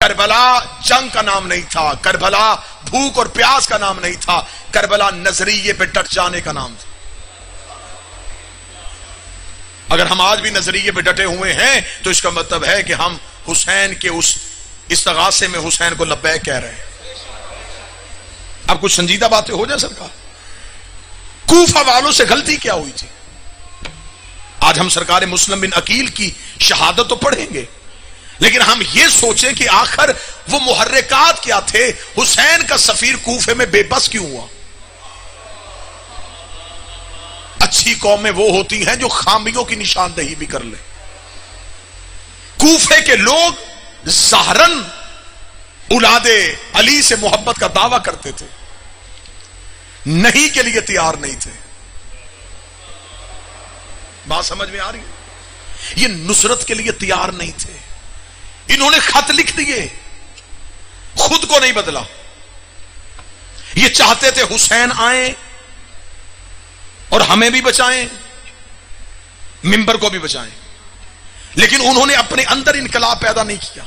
کربلا جنگ کا نام نہیں تھا، کربلا بھوک اور پیاس کا نام نہیں تھا، کربلا نظریے پہ ڈٹ جانے کا نام تھا۔ اگر ہم آج بھی نظریے پہ ڈٹے ہوئے ہیں تو اس کا مطلب ہے کہ ہم حسین کے اس استغاثے میں حسین کو لبیک کہہ رہے ہیں۔ اب کچھ سنجیدہ باتیں ہو جائیں سرکار، کوفہ والوں سے غلطی کیا ہوئی تھی؟ آج ہم سرکار مسلم بن عقیل کی شہادت تو پڑھیں گے، لیکن ہم یہ سوچیں کہ آخر وہ محرکات کیا تھے؟ حسین کا سفیر کوفے میں بے بس کیوں ہوا؟ اچھی قومیں وہ ہوتی ہیں جو خامیوں کی نشاندہی بھی کر لیں۔ کوفے کے لوگ ظاہراً اولاد علی سے محبت کا دعویٰ کرتے تھے، نہیں کے لیے تیار نہیں تھے۔ بات سمجھ میں آ رہی ہے؟ یہ نصرت کے لیے تیار نہیں تھے۔ انہوں نے خط لکھ دیے، خود کو نہیں بدلا۔ یہ چاہتے تھے حسین آئیں اور ہمیں بھی بچائیں، منبر کو بھی بچائیں، لیکن انہوں نے اپنے اندر انقلاب پیدا نہیں کیا۔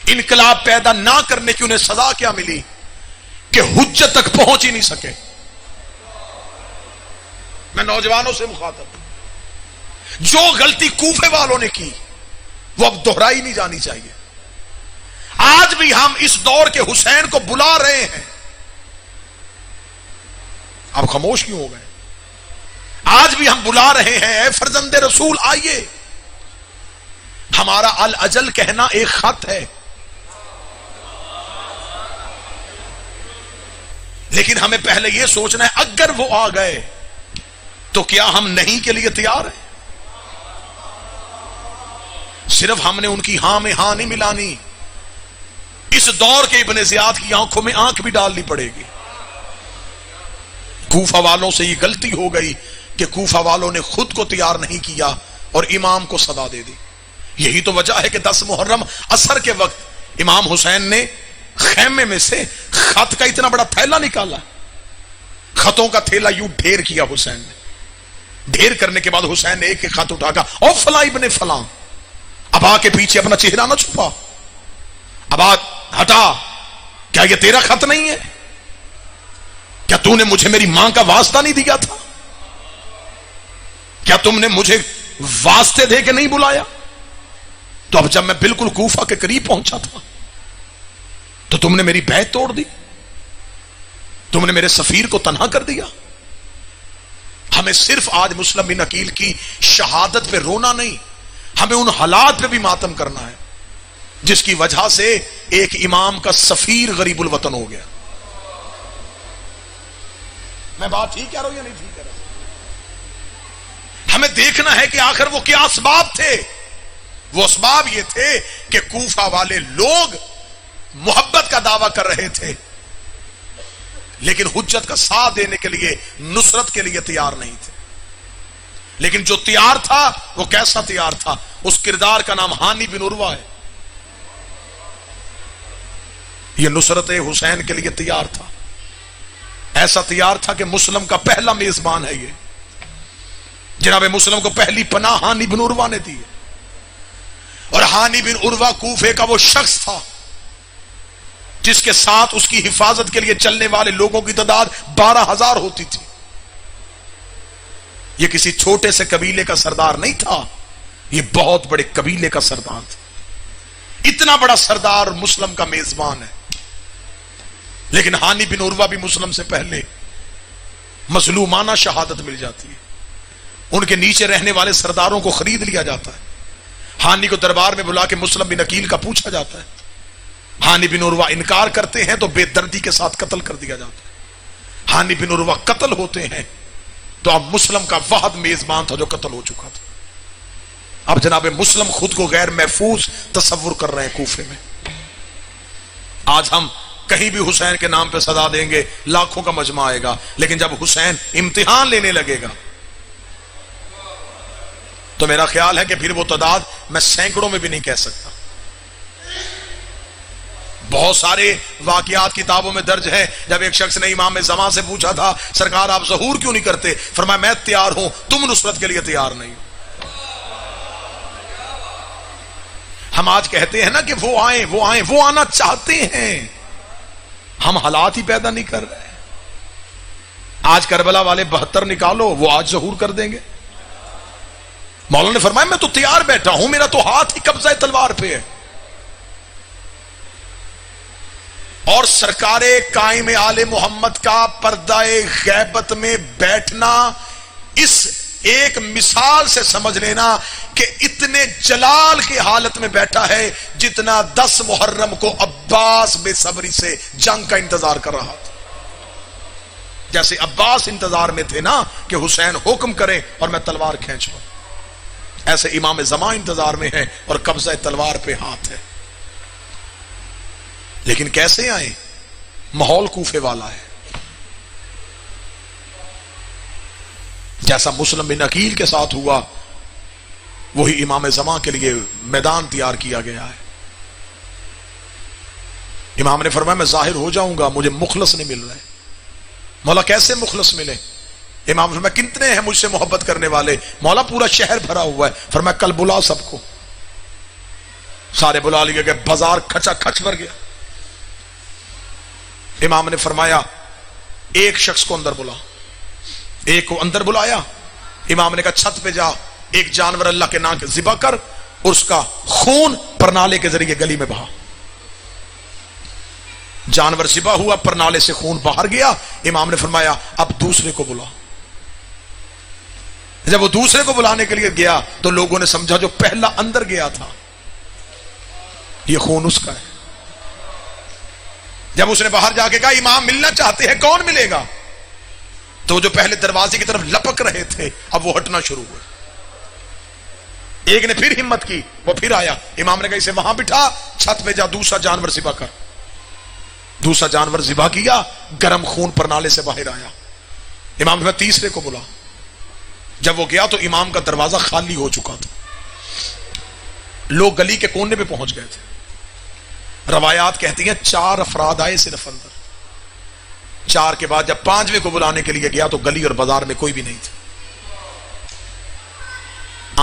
انقلاب پیدا نہ کرنے کی انہیں سزا کیا ملی؟ کہ حجت تک پہنچ ہی نہیں سکے۔ میں نوجوانوں سے مخاطب ہوں، جو غلطی کوفے والوں نے کی وہ اب دہرائی نہیں جانی چاہیے۔ آج بھی ہم اس دور کے حسین کو بلا رہے ہیں، آپ خاموش کیوں ہو گئے؟ آج بھی ہم بلا رہے ہیں، اے فرزند رسول آئیے۔ ہمارا الاجل کہنا ایک خط ہے، لیکن ہمیں پہلے یہ سوچنا ہے اگر وہ آ گئے تو کیا ہم نہیں کے لیے تیار ہیں؟ صرف ہم نے ان کی ہاں میں ہاں نہیں ملانی، اس دور کے ابن زیاد کی آنکھوں میں آنکھ بھی ڈالنی پڑے گی۔ کوفہ والوں سے یہ غلطی ہو گئی کہ کوفہ والوں نے خود کو تیار نہیں کیا اور امام کو صدا دے دی۔ یہی تو وجہ ہے کہ 10 محرم عصر کے وقت امام حسین نے خیمے میں سے خط کا اتنا بڑا تھیلا نکالا، خطوں کا تھیلا یوں ڈھیر کیا حسین نے۔ ڈھیر کرنے کے بعد حسین نے ایک ایک خط اٹھا کہا، او فلاں ابن فلاں، اب آ کے پیچھے اپنا چہرہ نہ چھپا، اب آ ہٹا، کیا یہ تیرا خط نہیں ہے؟ کیا تو نے مجھے میری ماں کا واسطہ نہیں دیا تھا؟ کیا تم نے مجھے واسطے دے کے نہیں بلایا؟ تو اب جب میں بالکل کوفہ کے قریب پہنچا تھا تو تم نے میری بیعت توڑ دی، تم نے میرے سفیر کو تنہا کر دیا۔ ہمیں صرف آج مسلم بن عقیل کی شہادت پہ رونا نہیں، ہمیں ان حالات پہ بھی ماتم کرنا ہے جس کی وجہ سے ایک امام کا سفیر غریب الوطن ہو گیا۔ میں بات ٹھیک کہہ رہا ہوں یا نہیں ٹھیک کہہ رہا؟ ہمیں دیکھنا ہے کہ آخر وہ کیا اسباب تھے۔ وہ اسباب یہ تھے کہ کوفہ والے لوگ محبت کا دعویٰ کر رہے تھے لیکن حجت کا ساتھ دینے کے لیے، نصرت کے لیے تیار نہیں تھے۔ لیکن جو تیار تھا وہ کیسا تیار تھا؟ اس کردار کا نام ہانی بن عروہ ہے۔ یہ نصرت حسین کے لیے تیار تھا، ایسا تیار تھا کہ مسلم کا پہلا میزبان ہے۔ یہ جناب مسلم کو پہلی پناہ ہانی بن عروہ نے دی، اور ہانی بن عروہ کوفے کا وہ شخص تھا جس کے ساتھ اس کی حفاظت کے لیے چلنے والے لوگوں کی تعداد 12,000 ہوتی تھی۔ یہ کسی چھوٹے سے قبیلے کا سردار نہیں تھا، یہ بہت بڑے قبیلے کا سردار تھا۔ اتنا بڑا سردار مسلم کا میزبان ہے، لیکن ہانی بن عروہ بھی مسلم سے پہلے مظلومانہ شہادت مل جاتی ہے۔ ان کے نیچے رہنے والے سرداروں کو خرید لیا جاتا ہے۔ ہانی کو دربار میں بلا کے مسلم بن عقیل کا پوچھا جاتا ہے، ہانی بن عروہ انکار کرتے ہیں تو بے دردی کے ساتھ قتل کر دیا جاتا ہے۔ ہانی بن عروہ قتل ہوتے ہیں تو اب مسلم کا واحد میزبان تھا جو قتل ہو چکا تھا۔ اب جناب مسلم خود کو غیر محفوظ تصور کر رہے ہیں کوفے میں۔ آج ہم کہیں بھی حسین کے نام پہ صدا دیں گے، لاکھوں کا مجمع آئے گا، لیکن جب حسین امتحان لینے لگے گا تو میرا خیال ہے کہ پھر وہ تعداد میں سینکڑوں میں بھی نہیں کہہ سکتا۔ بہت سارے واقعات کتابوں میں درج ہے، جب ایک شخص نے امام زمان سے پوچھا تھا سرکار آپ ظہور کیوں نہیں کرتے؟ فرمایا میں تیار ہوں، تم نصرت کے لیے تیار نہیں ہو۔ ہم آج کہتے ہیں نا کہ وہ آئیں وہ آئیں، وہ آنا چاہتے ہیں، ہم حالات ہی پیدا نہیں کر رہے۔ آج کربلا والے 72 نکالو، وہ آج ظہور کر دیں گے۔ مولانا نے فرمایا میں تو تیار بیٹھا ہوں، میرا تو ہاتھ ہی قبضہ تلوار پہ ہے۔ اور سرکار قائم آل محمد کا پردہ غیبت میں بیٹھنا اس ایک مثال سے سمجھ لینا کہ اتنے جلال کی حالت میں بیٹھا ہے جتنا 10 محرم کو عباس بے صبری سے جنگ کا انتظار کر رہا تھا۔ جیسے عباس انتظار میں تھے نا کہ حسین حکم کرے اور میں تلوار کھینچ لوں، ایسے امام زمان انتظار میں ہے اور قبضہ تلوار پہ ہاتھ ہے۔ لیکن کیسے آئے؟ ماحول کوفے والا ہے۔ جیسا مسلم بن عقیل کے ساتھ ہوا وہی امام زمان کے لیے میدان تیار کیا گیا ہے۔ امام نے فرمایا میں ظاہر ہو جاؤں گا، مجھے مخلص نہیں مل رہے۔ مولا کیسے مخلص ملے؟ امام نے فرمایا کتنے ہیں مجھ سے محبت کرنے والے؟ مولا پورا شہر بھرا ہوا ہے۔ فرمایا کل بلا سب کو۔ سارے بلا لیے گئے، بازار کھچا کھچ بھر گیا۔ امام نے فرمایا ایک شخص کو اندر بلا، ایک کو اندر بلایا۔ امام نے کہا چھت پہ جا، ایک جانور اللہ کے نام کے ذبح کر اور اس کا خون پرنالے کے ذریعے گلی میں بہا۔ جانور ذبح ہوا، پرنالے سے خون باہر گیا۔ امام نے فرمایا اب دوسرے کو بلا۔ جب وہ دوسرے کو بلانے کے لیے گیا تو لوگوں نے سمجھا جو پہلا اندر گیا تھا یہ خون اس کا ہے۔ جب اس نے باہر جا کے کہا امام ملنا چاہتے ہیں، کون ملے گا؟ تو جو پہلے دروازے کی طرف لپک رہے تھے اب وہ ہٹنا شروع ہوئے۔ ایک نے پھر ہمت کی، وہ پھر آیا۔ امام نے کہا اسے وہاں بٹھا، چھت پہ جا دوسرا جانور ذبح کر۔ دوسرا جانور ذبح کیا، گرم خون پرنالے سے باہر آیا۔ امام نے تیسرے کو بلا۔ جب وہ گیا تو امام کا دروازہ خالی ہو چکا تھا، لوگ گلی کے کونے پہ پہنچ گئے تھے۔ روایات کہتی ہیں 4 افراد آئے صرف اندر۔ 4 کے بعد جب 5ویں کو بلانے کے لیے گیا تو گلی اور بازار میں کوئی بھی نہیں تھا۔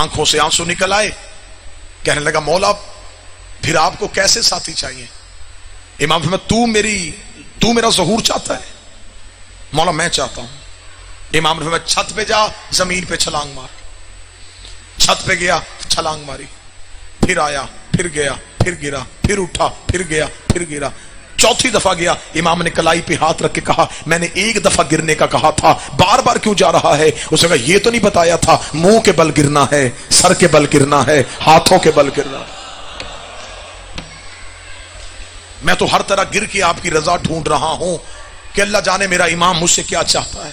آنکھوں سے آنسو نکل آئے، کہنے لگا مولا پھر آپ کو کیسے ساتھی چاہیے؟ امام فرمایا تو میرا ظہور چاہتا ہے؟ مولا میں چاہتا ہوں۔ امام نے فرمایا چھت پہ جا، زمین پہ چھلانگ مار۔ چھت پہ گیا، چھلانگ ماری، پھر آیا، پھر گیا، پھر گرا، پھر اٹھا، پھر گیا، پھر گرا۔ 4تھی دفعہ گیا، امام نے کلائی پہ ہاتھ رکھ کے کہا میں نے ایک دفعہ گرنے کا کہا تھا، بار بار کیوں جا رہا ہے؟ اس نے کہا یہ تو نہیں بتایا تھا منہ کے بل گرنا ہے، سر کے بل گرنا ہے، ہاتھوں کے بل گرنا ہے۔ میں تو ہر طرح گر کے آپ کی رضا ڈھونڈ رہا ہوں کہ اللہ جانے میرا امام مجھ سے کیا چاہتا ہے۔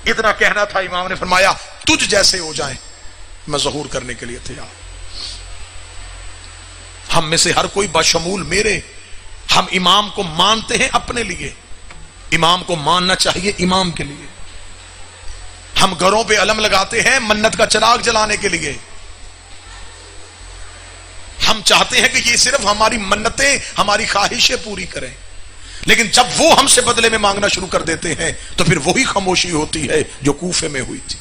اتنا کہنا تھا، امام نے فرمایا تجھ جیسے ہو جائیں میں ظہور کرنے کے لیے تیار۔ ہم میں سے ہر کوئی بشمول میرے، ہم امام کو مانتے ہیں اپنے لیے، امام کو ماننا چاہیے امام کے لیے۔ ہم گھروں پہ علم لگاتے ہیں منت کا چراغ جلانے کے لیے۔ ہم چاہتے ہیں کہ یہ صرف ہماری منتیں، ہماری خواہشیں پوری کریں، لیکن جب وہ ہم سے بدلے میں مانگنا شروع کر دیتے ہیں تو پھر وہی خاموشی ہوتی ہے جو کوفے میں ہوئی تھی۔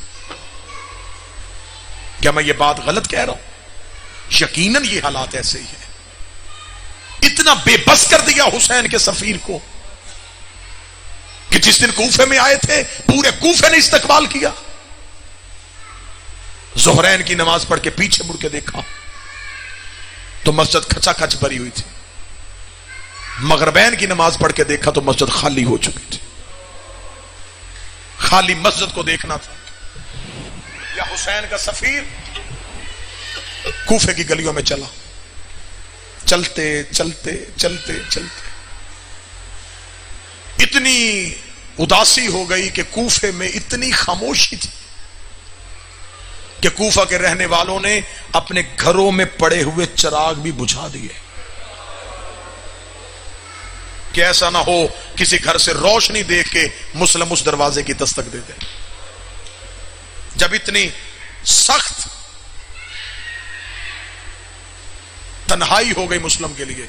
کیا میں یہ بات غلط کہہ رہا ہوں؟ یقیناً یہ حالات ایسے ہی ہیں۔ اتنا بے بس کر دیا حسین کے سفیر کو کہ جس دن کوفے میں آئے تھے پورے کوفے نے استقبال کیا۔ ظہرین کی نماز پڑھ کے پیچھے مڑ کے دیکھا تو مسجد کھچا کھچ بھری ہوئی تھی، مغربین کی نماز پڑھ کے دیکھا تو مسجد خالی ہو چکی تھی۔ خالی مسجد کو دیکھنا تھا یا حسین کا سفیر کوفے کی گلیوں میں چلا، چلتے چلتے چلتے چلتے اتنی اداسی ہو گئی کہ کوفے میں اتنی خاموشی تھی کہ کوفہ کے رہنے والوں نے اپنے گھروں میں پڑے ہوئے چراغ بھی بجھا دیے کہ ایسا نہ ہو کسی گھر سے روشنی دیکھ کے مسلم اس دروازے کی دستک دے دے۔ جب اتنی سخت تنہائی ہو گئی مسلم کے لیے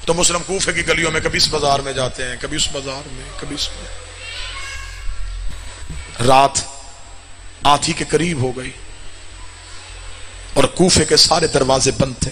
تو مسلم کوفے کی گلیوں میں کبھی اس بازار میں جاتے ہیں، کبھی اس بازار میں، کبھی اس میں۔ رات آدھی کے قریب ہو گئی اور کوفے کے سارے دروازے بند تھے۔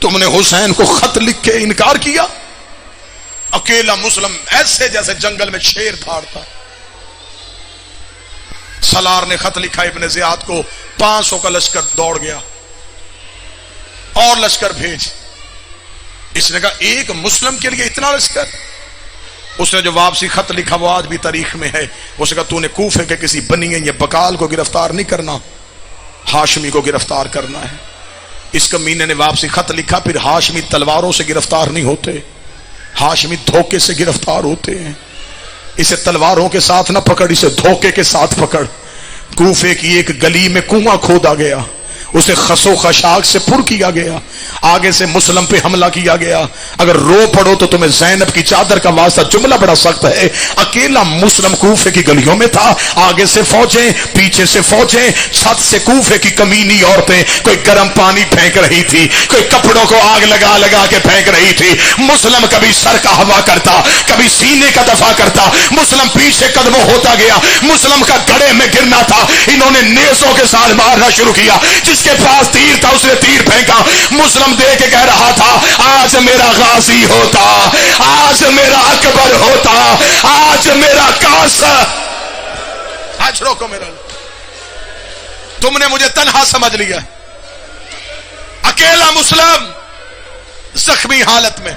تم نے حسین کو خط لکھ کے انکار کیا. اکیلا مسلم ایسے جیسے جنگل میں شیر دھاڑتا. سالار نے خط لکھا ابن زیاد کو, 500 کا لشکر دوڑ گیا, اور لشکر بھیج. اس نے کہا ایک مسلم کے لیے اتنا لشکر؟ اس نے جو واپسی خط لکھا وہ آج بھی تاریخ میں ہے. اس نے کہا تو نے کوفے کے کسی بنی یا بکال کو گرفتار نہیں کرنا, ہاشمی کو گرفتار کرنا ہے. اس کمینے نے واپسی خط لکھا, پھر ہاشمی تلواروں سے گرفتار نہیں ہوتے, ہاشمی دھوکے سے گرفتار ہوتے ہیں. اسے تلواروں کے ساتھ نہ پکڑ, اسے دھوکے کے ساتھ پکڑ. کوفے کی ایک گلی میں کنواں کھودا گیا, اسے خسو خشاک سے پر کیا گیا, آگے سے مسلم پہ حملہ کیا گیا. اگر رو پڑو تو تمہیں زینب کی چادر کا واسطہ, جملہ بڑا سخت ہے. اکیلا مسلم کوفے کی گلیوں میں تھا, آگے سے فوجیں, پیچھے سے فوجیں, چھت سے کوفے کی کمینی عورتیں, کوئی گرم پانی پھینک رہی تھی, کوئی کپڑوں کو آگ لگا لگا کے پھینک رہی تھی. مسلم کبھی سر کا ہوا کرتا, کبھی سینے کا دفاع کرتا. مسلم پیچھے قدموں ہوتا گیا, مسلم کا گڑے میں گرنا تھا. انہوں نے نیزوں کے ساتھ مارنا شروع کیا. جس کے پاس تیر تھا اس نے تیر پھینکا. مسلم دیکھ کے کہہ رہا تھا آج میرا غازی ہوتا, آج میرا اکبر ہوتا, آج میرا قاسم. آج روکو میرا, تم نے مجھے تنہا سمجھ لیا. اکیلا مسلم زخمی حالت میں,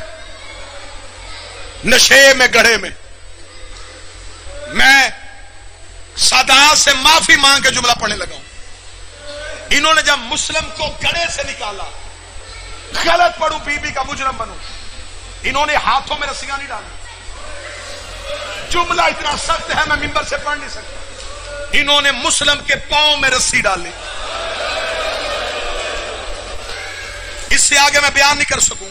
نشے میں, گڑھے میں. میں سادات سے معافی مانگ کے جملہ پڑھنے لگا ہوں. انہوں نے جب مسلم کو گڑھے سے نکالا, غلط پڑھوں بی بی کا مجرم بنوں, انہوں نے ہاتھوں میں رسیاں نہیں ڈالی. جملہ اتنا سخت ہے میں ممبر سے پڑھ نہیں سکتا. انہوں نے مسلم کے پاؤں میں رسی ڈالی. اس سے آگے میں بیان نہیں کر سکوں.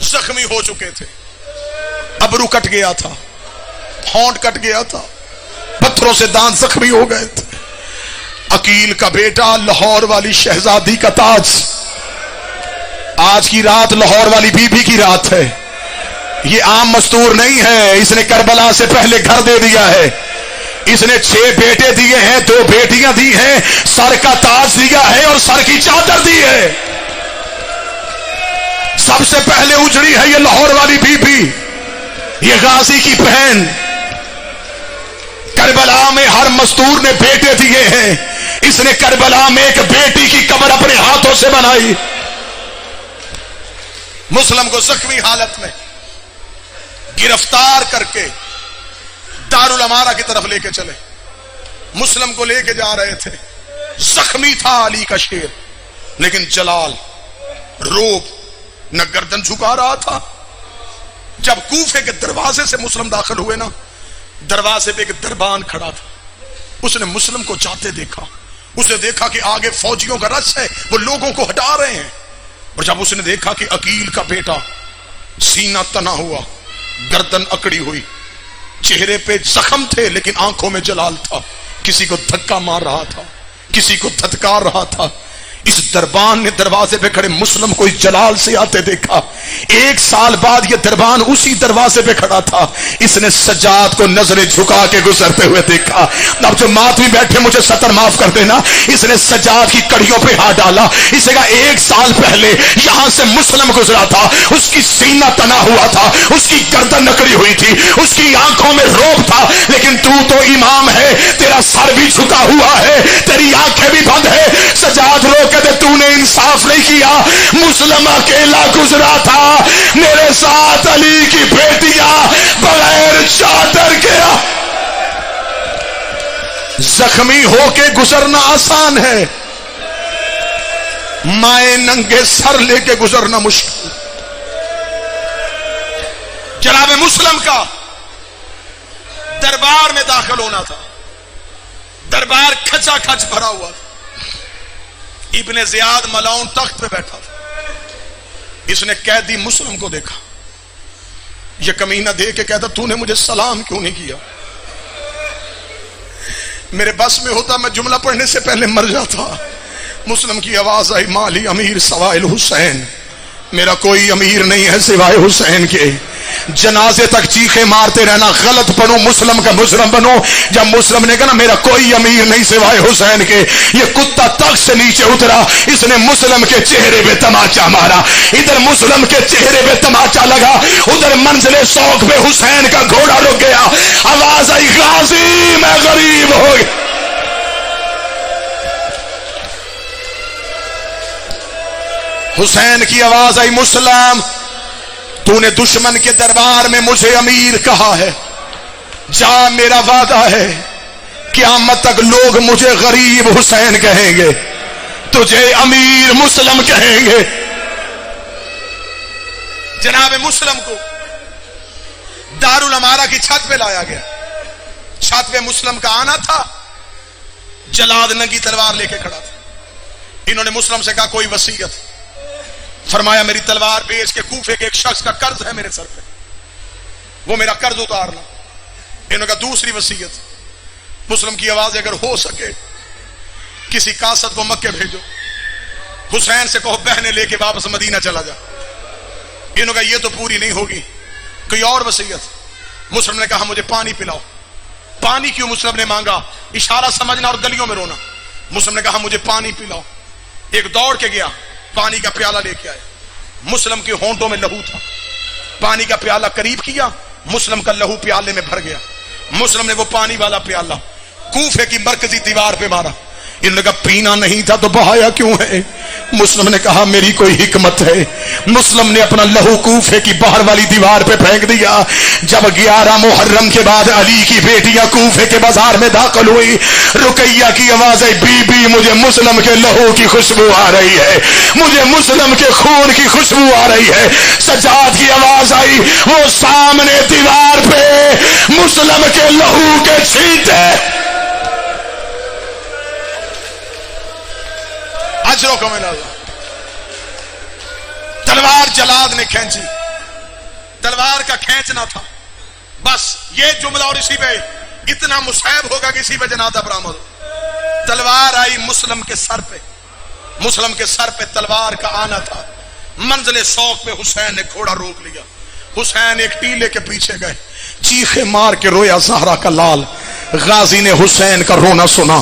زخمی ہو چکے تھے, ابرو کٹ گیا تھا, ہونٹ کٹ گیا تھا, پتھروں سے دانت زخمی ہو گئے تھے. عقیل کا بیٹا, لاہور والی شہزادی کا تاج. آج کی رات لاہور والی بی بی کی رات ہے. یہ عام مستور نہیں ہے, اس نے کربلا سے پہلے گھر دے دیا ہے. اس نے 6 بیٹے دیے ہیں, 2 بیٹیاں دی ہیں, سر کا تاج دیا ہے اور سر کی چادر دی ہے. سب سے پہلے اجڑی ہے یہ لاہور والی بی بی, یہ غازی کی بہن. کربلا میں ہر مستور نے بیٹے دیے ہیں, اس نے کربلا میں ایک بیٹی کی قبر اپنے ہاتھوں سے بنائی. مسلم کو زخمی حالت میں گرفتار کر کے دارالامارہ کی طرف لے کے چلے. مسلم کو لے کے جا رہے تھے. زخمی تھا علی کا شیر, لیکن جلال روب نہ گردن جھکا رہا تھا. جب کوفے کے دروازے سے مسلم داخل ہوئے نا, دروازے پہ ایک دربان کھڑا تھا. اس نے مسلم کو جاتے دیکھا. اس نے دیکھا کہ آگے فوجیوں کا رش ہے, وہ لوگوں کو ہٹا رہے ہیں. اور جب اس نے دیکھا کہ عقیل کا بیٹا سینہ تنا ہوا, گردن اکڑی ہوئی, چہرے پہ زخم تھے لیکن آنکھوں میں جلال تھا, کسی کو دھکا مار رہا تھا, کسی کو دھتکار رہا تھا. اس دربان نے دروازے پہ کھڑے مسلم کو اس جلال سے آتے دیکھا. 1 سال بعد یہ دربان اسی دروازے پہ کھڑا تھا. اس نے سجاد کو نظریں جھکا کے گزرتے ہوئے دیکھا. اب جو ماتمی بیٹھے مجھے ستر معاف کر دینا, اس نے سجاد کی کڑیوں پہ ہاتھ ڈالا. اسے کہا 1 سال پہلے یہاں سے مسلم گزرا تھا, اس کی سینہ تنا ہوا تھا, اس کی گردن نکڑی ہوئی تھی, اس کی آنکھوں میں روب تھا, لیکن تو امام ہے, تیرا سر بھی جھکا ہوا ہے, تیری آنکھیں بھی بند ہے. سجاد رو کے تو نے انصاف نہیں کیا. مسلم اکیلا گزرا تھا, میرے ساتھ علی کی بیٹیاں بغیر چادر کے. زخمی ہو کے گزرنا آسان ہے, مائیں ننگے سر لے کے گزرنا مشکل. جناب مسلم کا دربار میں داخل ہونا تھا. دربار کھچا کھچ بھرا ہوا تھا. ابن زیاد ملاؤن تخت پہ بیٹھا تھا. اس نے قیدی مسلم کو دیکھا. یہ کمینہ دیکھ کے کہتا تو نے مجھے سلام کیوں نہیں کیا؟ میرے بس میں ہوتا میں جملہ پڑھنے سے پہلے مر جاتا. مسلم کی آواز آئی مالی امیر سوائے حسین, میرا کوئی امیر نہیں ہے سوائے حسین کے. جنازے تک چیخے مارتے رہنا، غلط بنو، مسلم کا مجرم بنو۔ جب مسلم نے کہا میرا کوئی امیر نہیں سوائے حسین کے، یہ کتا تخت سے نیچے اترا، اس نے مسلم کے چہرے پہ تماچا مارا، ادھر مسلم کے چہرے پہ تماچا لگا، ادھر منزل شوق پہ حسین کا گھوڑا رک گیا، آواز آئی غازی میں غریب ہو گیا۔ حسین کی آواز آئی مسلم تو نے دشمن کے دربار میں مجھے امیر کہا ہے، جا میرا وعدہ ہے قیامت تک لوگ مجھے غریب حسین کہیں گے، تجھے امیر مسلم کہیں گے۔ جناب مسلم کو دارالامارہ کی چھت پہ لایا گیا، چھت پہ مسلم کا آنا تھا، جلاد ننگی تلوار لے کے کھڑا تھا۔ انہوں نے مسلم سے کہا کوئی وصیت؟ فرمایا میری تلوار بیچ کے کوفے کے ایک شخص کا قرض ہے میرے سر پہ، وہ میرا قرض اتارنا۔ انہوں نے کہا دوسری وصیت؟ مسلم کی آواز اگر ہو سکے کسی کاسد کو مکے بھیجو، حسین سے کہو بہنیں لے کے واپس مدینہ چلا جا۔ انہوں نے کہا یہ تو پوری نہیں ہوگی، کوئی اور وصیت؟ مسلم نے کہا مجھے پانی پلاؤ۔ پانی کیوں مسلم نے مانگا؟ اشارہ سمجھنا اور گلیوں میں رونا۔ مسلم نے کہا مجھے پانی پلاؤ۔ ایک دوڑ کے گیا، پانی کا پیالہ لے کے آئے، مسلم کے ہونٹوں میں لہو تھا، پانی کا پیالہ قریب کیا، مسلم کا لہو پیالے میں بھر گیا۔ مسلم نے وہ پانی والا پیالہ کوفے کی مرکزی دیوار پہ مارا۔ انہوں نے کہا پینا نہیں تھا تو بہایا کیوں ہے؟ مسلم نے کہا میری کوئی حکمت ہے۔ مسلم نے اپنا لہو کوفے کی باہر والی دیوار پہ پھینک دیا۔ جب 11 محرم کے بعد علی کی بیٹیاں کوفے کے بازار میں داخل ہوئی، رقیہ کی آواز آئی بی بی مجھے مسلم کے لہو کی خوشبو آ رہی ہے، مجھے مسلم کے خون کی خوشبو آ رہی ہے۔ سجاد کی آواز آئی وہ سامنے دیوار پہ مسلم کے لہو کے چھینٹے۔ اجرکم اللہ۔ تلوار جلاد نے کھینچی، تلوار کا کھینچنا تھا بس یہ جملہ، اور اسی پہ اتنا مصیب ہوگا کہ اسی پہ جنازہ برآمد ہو۔ تلوار آئی مسلم کے سر پہ، مسلم کے سر پہ تلوار کا آنا تھا۔ منزل شوق پہ حسین نے گھوڑا روک لیا، حسین ایک ٹیلے کے پیچھے گئے، چیخے مار کے رویا زہرا کا لال۔ غازی نے حسین کا رونا سنا،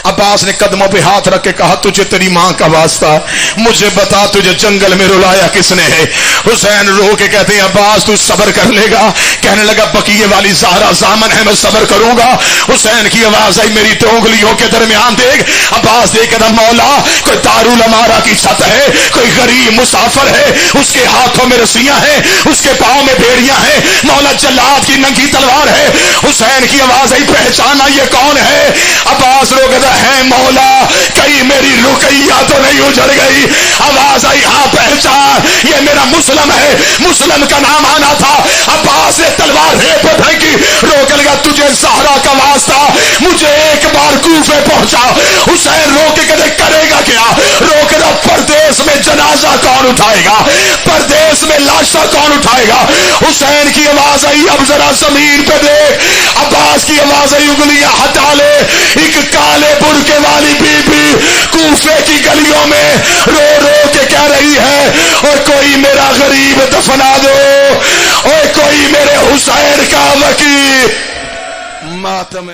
عباس نے قدموں پہ ہاتھ رکھ کے کہا تجھے تیری ماں کا واسطہ مجھے بتا تجھے جنگل میں رلایا کس نے ہے؟ حسین رو کے کہتے ہیں عباس تو صبر کر لے گا؟ کہنے لگا بقیے والی زہرا زامن ہے میں صبر کروں گا۔ حسین کی آواز آئی میری ٹونگلیوں کے درمیان دیکھ۔ عباس دیکھ کہتا مولا کوئی دارالامارہ کی چھت ہے، کوئی غریب مسافر ہے، اس کے ہاتھوں میں رسیاں ہیں، اس کے پاؤں میں بیڑیاں ہیں، مولا جلاد کی ننگی تلوار ہے۔ حسین کی آواز آئی پہچانا یہ کون ہے؟ عباس رو کہتا ہے مولا کہیں میری رقیہ تو نہیں اجڑ گئی؟ آواز آئی ہاں پہچان یہ میرا مسلم ہے، مسلم کا نام آنا تھا۔ عباس نے تلوار ریت پہ پھینکی، روک لگا تجھے زہرا کا واسطہ مجھے ایک بار کوفے پہنچا۔ حسین رو کے کہتے کرے گا کیا؟ رو کے پردیس میں جنازہ کون اٹھائے گا؟ پردیس میں لاشا کون اٹھائے گا؟ حسین کی آواز آئی اب ذرا زمین پہ دیکھ۔ عباس کی آواز آئی انگلیاں ہٹا لے۔ ایک کالے برقعے والی بی بی کوفے کی گلیوں میں رو رو کے کہہ رہی ہے اور کوئی میرا غریب دفنا دو، اور کوئی میرے حسین کا وکیل۔ ماتم